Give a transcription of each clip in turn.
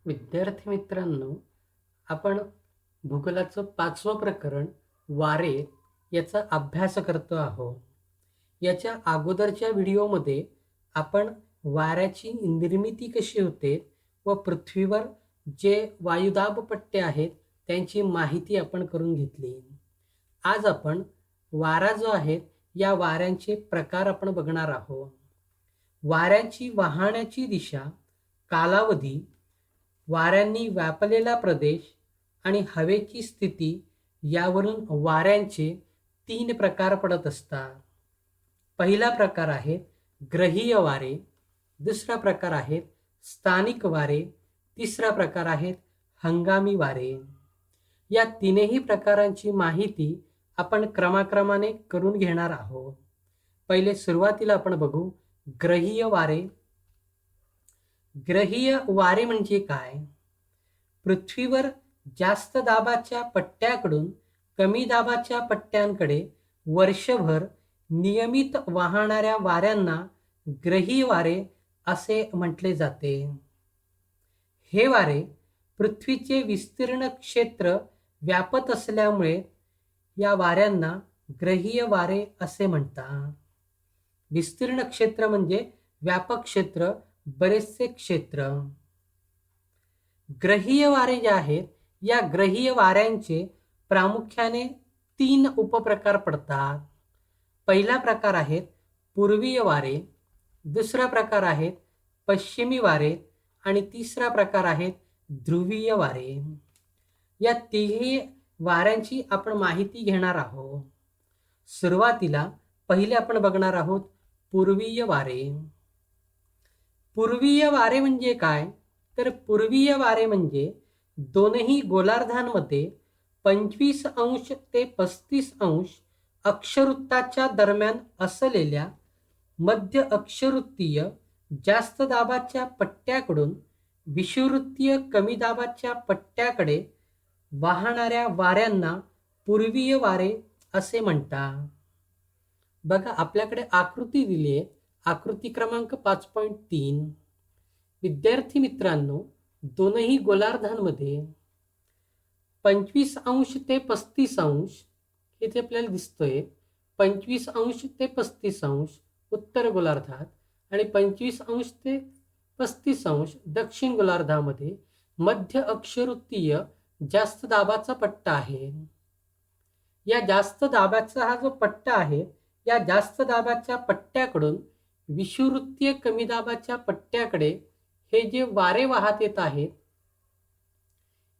विद्यार्थी मित्रांनो, आपण भूगोलाचं 5वं प्रकरण वारे याचा अभ्यास करतो आहोत. याच्या अगोदरच्या व्हिडिओमध्ये आपण वाऱ्याची निर्मिती कशी होते व पृथ्वीवर जे वायुदाब पट्टे आहेत त्यांची माहिती आपण करून घेतली. आज आपण वारा जो आहे या वाऱ्यांचे प्रकार आपण बघणार आहोत. वाऱ्याची वाहण्याची दिशा, कालावधी, वाऱ्यांनी व्यापलेला प्रदेश आणि हवेची स्थिती यावरून वाऱ्यांचे 3 प्रकार पडत असतात. पहिला प्रकार आहे ग्रहीय वारे, दुसरा प्रकार आहे स्थानिक वारे, तिसरा प्रकार आहे हंगामी वारे. या तीनही प्रकारांची माहिती आपण क्रमाक्रमाने करून घेणार आहोत. पहिले सुरुवातीला आपण बघू ग्रहीय वारे. ग्रहीय वारे म्हणजे काय? पृथ्वीवर जास्त दाबाच्या पट्ट्याकडून कमी दाबाच्या पट्ट्यांकडे वर्षभर नियमित वाहणाऱ्या वाऱ्यांना ग्रहीय वारे असे म्हटले जाते. हे वारे पृथ्वीचे विस्तीर्ण क्षेत्र व्यापत असल्यामुळे या वाऱ्यांना ग्रहीय वारे असे म्हणतात. विस्तीर्ण क्षेत्र म्हणजे व्यापक क्षेत्र, बरेचसे क्षेत्र. ग्रहीय वारे जे आहेत या ग्रहीय वाऱ्यांचे प्रामुख्याने 3 उपप्रकार पडतात. पहिला प्रकार आहेत पूर्वीय वारे, दुसरा प्रकार आहेत पश्चिमी वारे आणि तिसरा प्रकार आहेत ध्रुवीय वारे. या तिन्ही वाऱ्यांची आपण माहिती घेणार आहोत. सुरुवातीला पहिले आपण बघणार आहोत पूर्वीय वारे. पूर्वीय वारे म्हणजे काय? तर पूर्वीय वारे म्हणजे दोनही गोलार्धांमध्ये 25 अंश ते 35 अंश अक्षवृत्ताच्या दरम्यान असलेल्या मध्य अक्षवृत्तीय जास्त दाबाच्या पट्ट्याकडून विषुववृत्तीय कमी दाबाच्या पट्ट्याकडे वाहणाऱ्या वाऱ्यांना पूर्वीय वारे असे म्हणतात. बघा, आपल्याकडे आकृती दिली आहे. आकृती क्रमांक 5.3. विद्यार्थी मित्रांनो, दोनही गोलार्धांमध्ये 25 अंश ते 35 अंश इथे आपल्याला दिसतोय. 25 अंश ते 35 अंश उत्तर गोलार्धात आणि 25 अंश ते 35 अंश दक्षिण गोलार्धामध्ये मध्य अक्षवृत्तीय जास्त दाबाचा पट्टा आहे. या जास्त दाबाचा हा जो पट्टा आहे, या जास्त दाबाच्या पट्ट्याकडून विषुववृत्तीय कमी दाबाच्या पट्ट्याकडे हे जे वारे वाहत येत आहेत,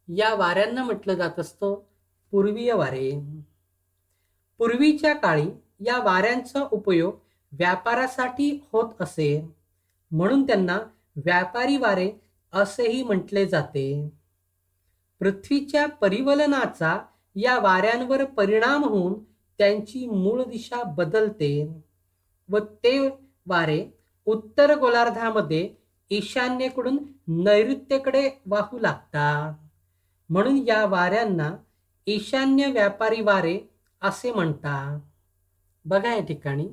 या वाऱ्यांना म्हटलं जात असतं पूर्वीय वारे. पूर्वीच्या काळी या वाऱ्यांचा उपयोग व्यापारासाठी होत असे, म्हणून त्यांना व्यापारी वारे असेही म्हटले जाते. पृथ्वीच्या परिवलनाचा या वाऱ्यांवर परिणाम होऊन त्यांची मूळ दिशा बदलते व ते वारे उत्तर गोलार्धामध्ये ईशान्येकडून नैऋत्येकडे वाहू लागतात. म्हणून या वाऱ्यांना ईशान्य व्यापारी वारे असे म्हणतात. बघा, या ठिकाणी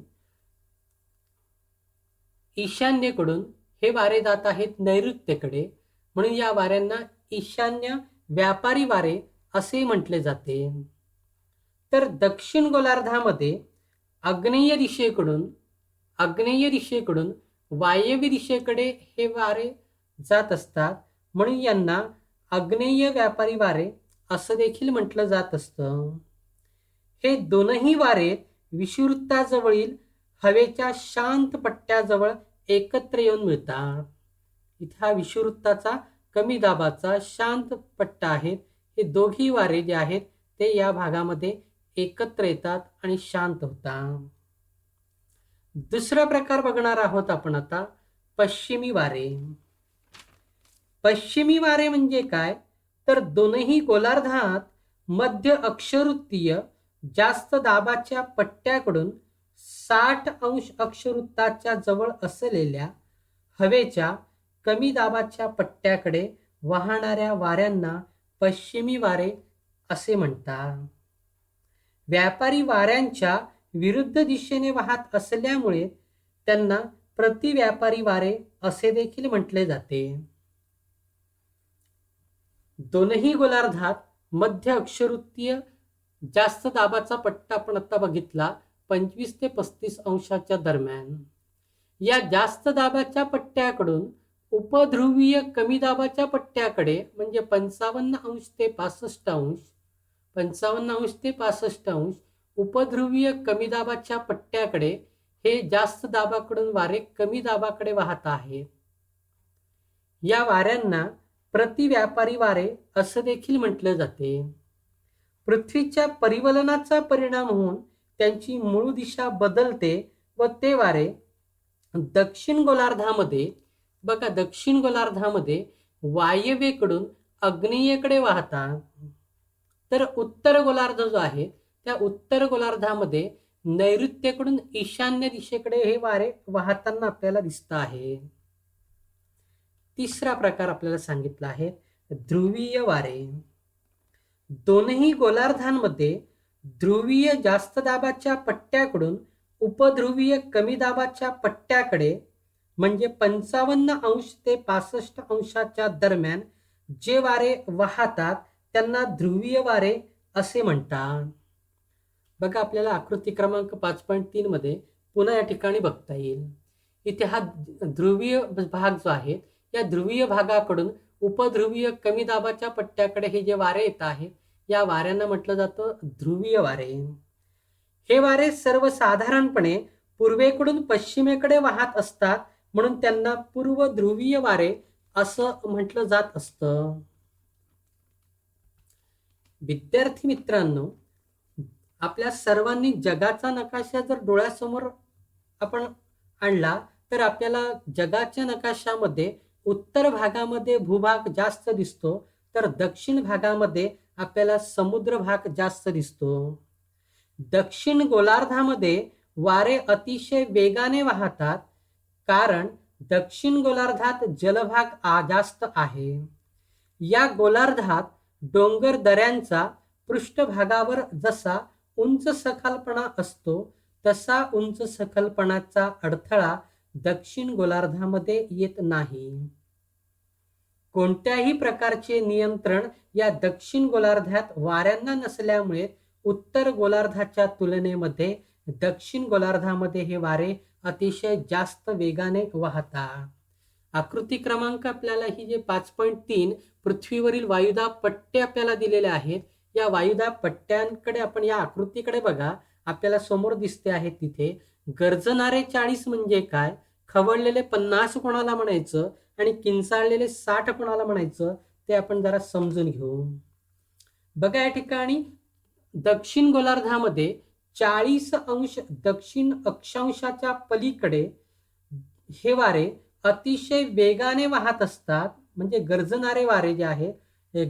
ईशान्येकडून हे वारे जात आहेत नैऋत्येकडे, म्हणून या वाऱ्यांना ईशान्य व्यापारी वारे असे म्हटले जाते. तर दक्षिण गोलार्धामध्ये आग्नेय दिशेकडून वायव्य दिशेकडे हे वारे जात असतात, म्हणून यांना आग्नेय व्यापारी वारे असं देखील म्हटलं जात असतं. हे दोनही वारे विषुववृत्ताजवळील हवेच्या शांत पट्ट्याजवळ एकत्र येऊन मिळतात. इथे हा विषुववृत्ताचा कमी दाबाचा शांत पट्टा आहे. हे दोघी वारे जे आहेत ते या भागामध्ये एकत्र येतात आणि शांत होतात. दुसरा प्रकार बघणार आहोत आपण आता, पश्चिमी वारे. पश्चिमी वारे म्हणजे काय? तर दोनही गोलार्धात मध्य अक्षवृत्तीय जास्त दाबाच्या पट्ट्याकडून 60 अंश अक्षवृत्ताच्या जवळ असलेल्या हवेच्या कमी दाबाच्या पट्ट्याकडे वाहणाऱ्या वाऱ्यांना पश्चिमी वारे असे म्हणतात. व्यापारी वाऱ्यांच्या विरुद्ध दिशेने वाहत असल्यामुळे त्यांना प्रतिव्यापारी वारे असे देखील म्हटले जाते. दोनही गोलार्धात मध्य अक्षवृत्तीय जास्त दाबाचा पट्टा आपण आता बघितला 25 ते 35 अंशाच्या दरम्यान. या जास्त दाबाच्या पट्ट्याकडून उपध्रुवीय कमी दाबाच्या पट्ट्याकडे म्हणजे 55 अंश ते 65 अंश उपध्रुवीय कमी दाबाच्या पट्ट्याकडे हे जास्त दाबाकडून वारे कमी दाबाकडे वाहत आहेत. या वाऱ्यांना प्रतिव्यापारी वारे असं देखील म्हटलं जाते. पृथ्वीच्या परिवलनाचा परिणाम होऊन त्यांची मूळ दिशा बदलते व ते वारे दक्षिण गोलार्धामध्ये वायव्येकडून आग्नेयेकडे वाहतात. तर उत्तर गोलार्ध जो आहे त्या उत्तर गोलार्धामध्ये नैऋत्येकडून ईशान्य दिशेकडे हे वारे वाहताना आपल्याला दिसत आहे. तिसरा प्रकार आपल्याला सांगितला आहे ध्रुवीय वारे. दोनही गोलार्धांमध्ये ध्रुवीय जास्त दाबाच्या पट्ट्याकडून उपध्रुवीय कमी दाबाच्या पट्ट्याकडे म्हणजे 55 अंश ते 65 अंशाच्या दरम्यान जे वारे वाहतात त्यांना ध्रुवीय वारे असे म्हणतात. बघा आपल्याला आकृती क्रमांक 5.3 मध्ये पुन्हा या ठिकाणी बघता येईल. इथे हा ध्रुवीय भाग जो आहे या ध्रुवीय भागाकडून उपध्रुवीय कमी दाबाच्या पट्ट्याकडे हे जे वारे येत आहेत या वाऱ्यांना म्हटलं जातं ध्रुवीय वारे. हे वारे सर्वसाधारणपणे पूर्वेकडून पश्चिमेकडे वाहत असतात म्हणून त्यांना पूर्व ध्रुवीय वारे असं म्हटलं जात असतं. विद्यार्थी मित्रांनो, आपल्या सर्वांनी जगाचा नकाशा जर डोळ्यासमोर आपण आणला तर आपल्याला जगाच्या नकाशामध्ये उत्तर भागामध्ये भूभाग जास्त दिसतो तर दक्षिण भागामध्ये आपल्याला समुद्र भाग जास्त दिसतो. दक्षिण गोलार्धामध्ये वारे अतिशय वेगाने वाहतात कारण दक्षिण गोलार्धात जलभाग जास्त आहे. या गोलार्धात डोंगर दऱ्यांचा पृष्ठभागावर जसा उंच सखलपणा असतो तसा उंच सखलपणाचा अडथळा दक्षिण गोलार्धामध्ये येत नाही. कोणत्याही प्रकारचे नियंत्रण या दक्षिण गोलार्धात वाऱ्यांना नसल्यामुळे उत्तर गोलार्धाच्या तुलनेमध्ये दक्षिण गोलार्धामध्ये हे वारे अतिशय जास्त वेगाने वाहतात. आकृती क्रमांक आपल्याला ही जे 5.3 पृथ्वीवरील वायुदाब पट्टे आपल्याला दिलेले आहेत या वायुदाब पट्ट्यांकडे आपण या आकृतीकडे बघा. आपल्याला समोर दिसते आहे तिथे गर्जणारे 40 म्हणजे काय, खवळलेले 50 कोणाला म्हणायचं आणि किंचाळलेले 60 कोणाला म्हणायचं ते आपण जरा समजून घेऊ. बघा या ठिकाणी दक्षिण गोलार्धामध्ये 40 अंश दक्षिण अक्षांशाच्या पलीकडे हे वारे अतिशय वेगाने वाहत असतात. म्हणजे गर्जणारे वारे जे आहे हे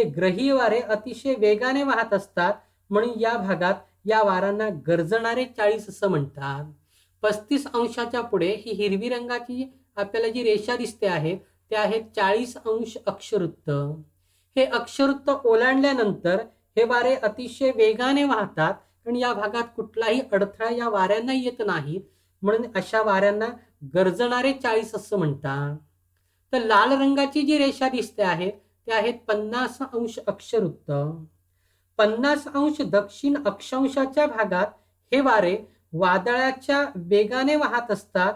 ग्रही वारे अतिशय वेगाने वाहत असतात म्हणून या भागात या वारांना गर्जणारे 40 असं म्हणतात. 35 अंशाच्या पुढे ही हिरवी रंगाची आपल्याला जी रेषा दिसते आहे ते आहे 40 अंश अक्षवृत्त. हे अक्षवृत्त ओलांडल्यानंतर हे वारे अतिशय वेगाने वाहतात आणि या भागात कुठलाही अडथळा या वाऱ्यांना येत नाही म्हणून अशा वाऱ्यांना गर्जणारे 40 असं म्हणतात. तर लाल रंगाची जी रेषा दिसते आहे ते आहेत 50 अंश अक्षवृत्त. 50 अंश दक्षिण अक्षांशाच्या भागात हे वारे वादळाच्या वेगाने वाहत असतात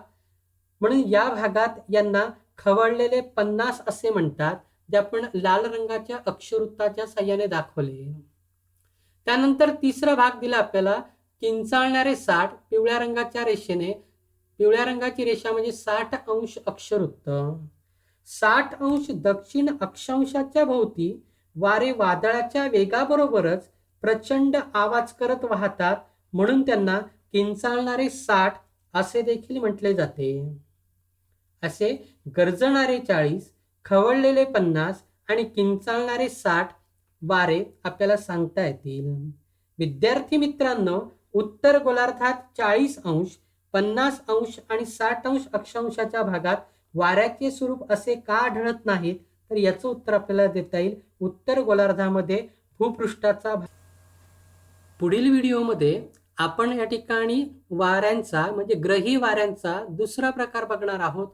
म्हणून या भागात यांना खवळलेले 50 असे म्हणतात जे आपण लाल रंगाच्या अक्षवृत्ताच्या साहाय्याने दाखवले. त्यानंतर तिसरा भाग दिला आपल्याला किंचाळणारे 60 पिवळ्या रंगाच्या रेषेने. पिवळ्या रंगाची रेषा म्हणजे 60 अंश अक्षवृत्त. 60 अंश दक्षिण अक्षांशाच्या भोवती वारे वादळाच्या वेगाबरोबरच प्रचंड आवाज करत वाहतात म्हणून त्यांना किंचाळणारे 60 असे देखील म्हटले जाते. असे गर्जणारे 40, खवळलेले 50 आणि किंचाळणारे 60 वारे आपल्याला सांगता येतील. विद्यार्थी मित्रांनो, उत्तर गोलार्धात 40 अंश, 50 अंश आणि 60 अंश अक्षांशाच्या भागात वाऱ्याचे स्वरूप असे का आढळत नाहीत तर याचं उत्तर आपल्याला देता येईल उत्तर गोलार्धामध्ये भूपृष्ठाचा. पुढील व्हिडिओमध्ये आपण या ठिकाणी वाऱ्यांचा म्हणजे ग्रही वाऱ्यांचा दुसरा प्रकार बघणार आहोत